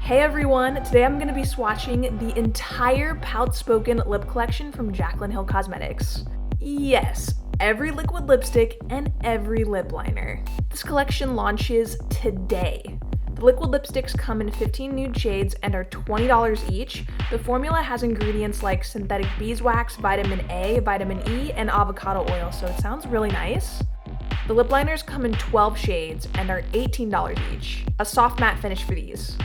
Hey everyone, today I'm going to be swatching the entire Poutspoken lip collection from Jaclyn Hill Cosmetics. Yes, every liquid lipstick and every lip liner. This collection launches today. The liquid lipsticks come in 15 nude shades and are $20 each. The formula has ingredients like synthetic beeswax, vitamin A, vitamin E, and avocado oil, so it sounds really nice. The lip liners come in 12 shades and are $18 each. A soft matte finish for these.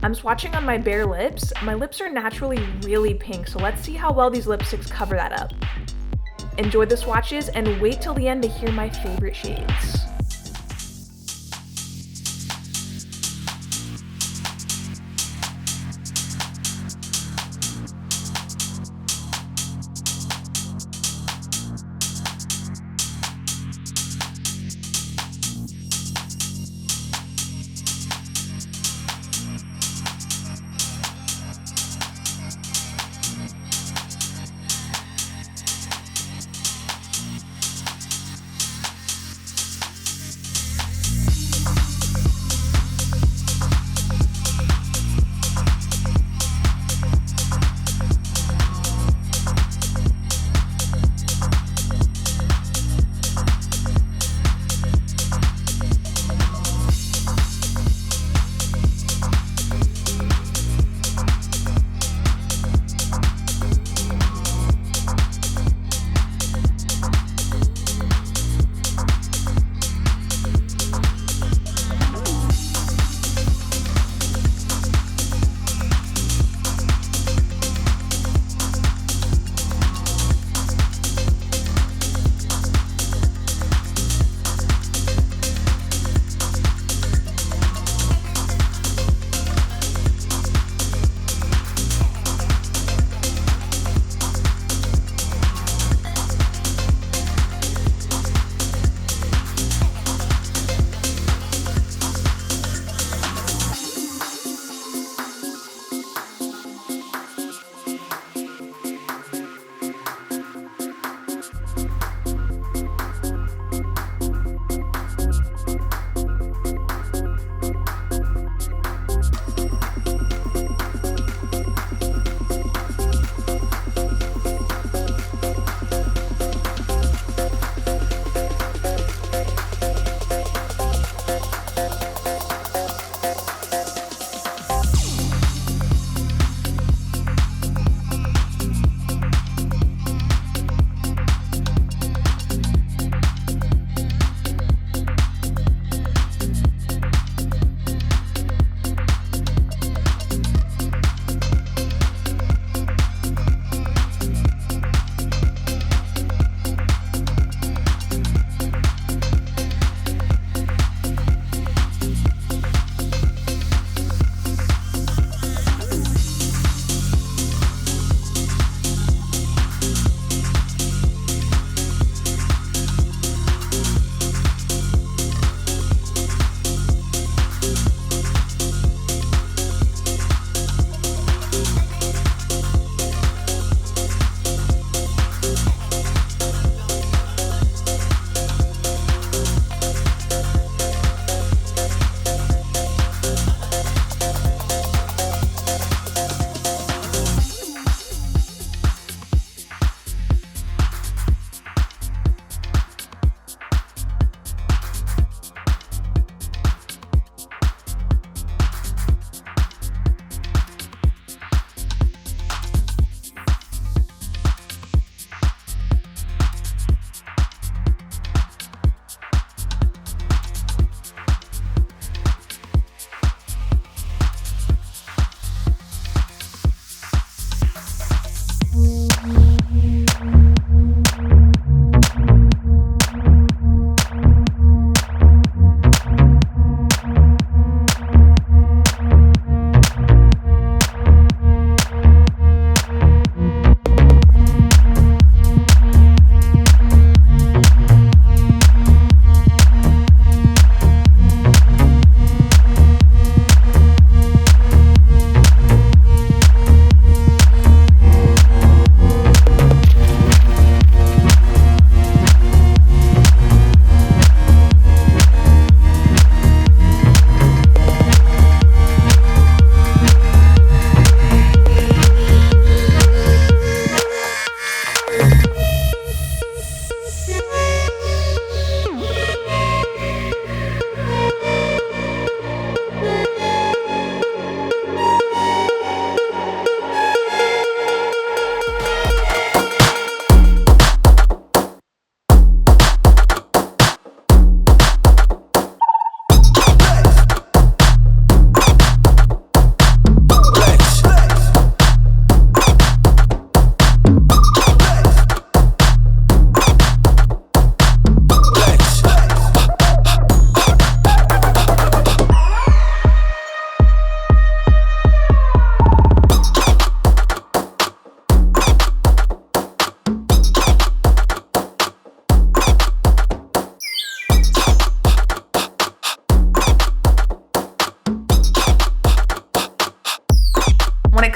I'm swatching on my bare lips. My lips are naturally really pink, so let's see how well these lipsticks cover that up. Enjoy the swatches and wait till the end to hear my favorite shades.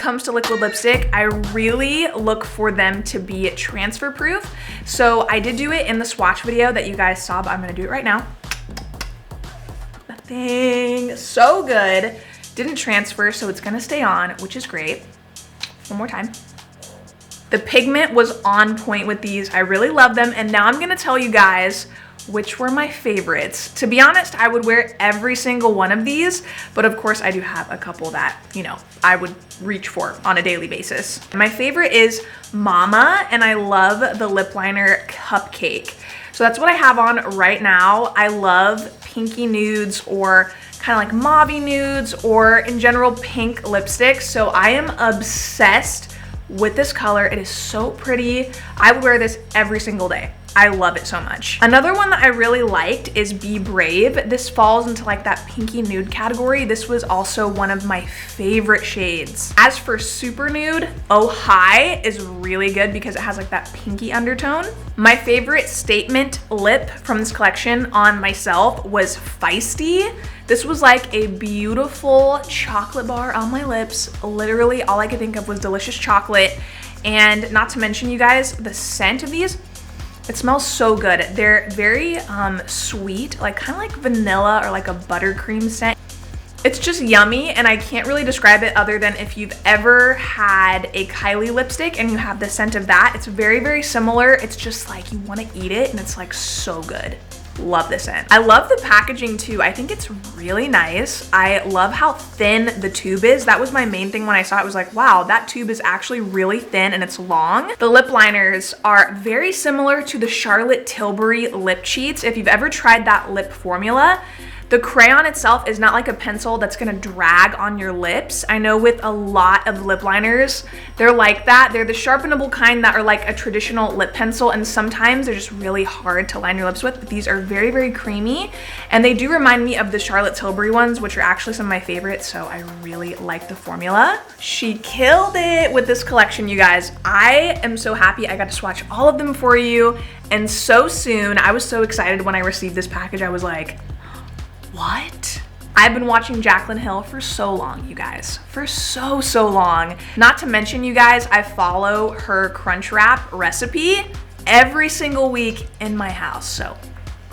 comes to liquid lipstick, I really look for them to be transfer proof. So I did do it in the swatch video that you guys saw, but I'm gonna do it right now. That thing, so good. Didn't transfer, so it's gonna stay on, which is great. One more time. The pigment was on point with these. I really love them. And now I'm gonna tell you guys which were my favorites. To be honest, I would wear every single one of these, but of course I do have a couple that, you know, I would reach for on a daily basis. My favorite is Mama, and I love the lip liner Cupcake. So that's what I have on right now. I love pinky nudes or kind of like mauvey nudes or in general pink lipsticks. So I am obsessed with this color. It is so pretty. I would wear this every single day. I love it so much. Another one that I really liked is Be Brave. This falls into like that pinky nude category. This was also one of my favorite shades. As for super nude, Oh Hi is really good because it has like that pinky undertone. My favorite statement lip from this collection on myself was Feisty. This was like a beautiful chocolate bar on my lips. Literally all I could think of was delicious chocolate. And not to mention, you guys, the scent of these, it smells so good. They're very sweet, like kind of like vanilla or like a buttercream scent. It's just yummy, and I can't really describe it other than if you've ever had a Kylie lipstick and you have the scent of that. It's very, very similar. It's just like you want to eat it, and it's like so good. Love this scent. I love the packaging too. I think it's really nice. I love how thin the tube is. That was my main thing when I saw it. I was like, wow, that tube is actually really thin and it's long. The lip liners are very similar to the Charlotte Tilbury lip cheats. If you've ever tried that lip formula, the crayon itself is not like a pencil that's gonna drag on your lips. I know with a lot of lip liners, they're like that. They're the sharpenable kind that are like a traditional lip pencil, and sometimes they're just really hard to line your lips with, but these are very, very creamy. And they do remind me of the Charlotte Tilbury ones, which are actually some of my favorites, so I really like the formula. She killed it with this collection, you guys. I am so happy I got to swatch all of them for you, and so soon. I was so excited when I received this package. I was like, what? I've been watching Jaclyn Hill for so long, you guys, for so long. Not to mention, you guys, I follow her crunch wrap recipe every single week in my house, so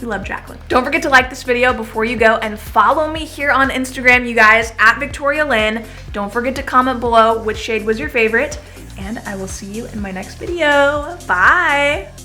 we love Jaclyn. Don't forget to like this video before you go, and follow me here on Instagram, you guys, at Victorialyn. Don't forget to comment below which shade was your favorite, and I will see you in my next video. Bye.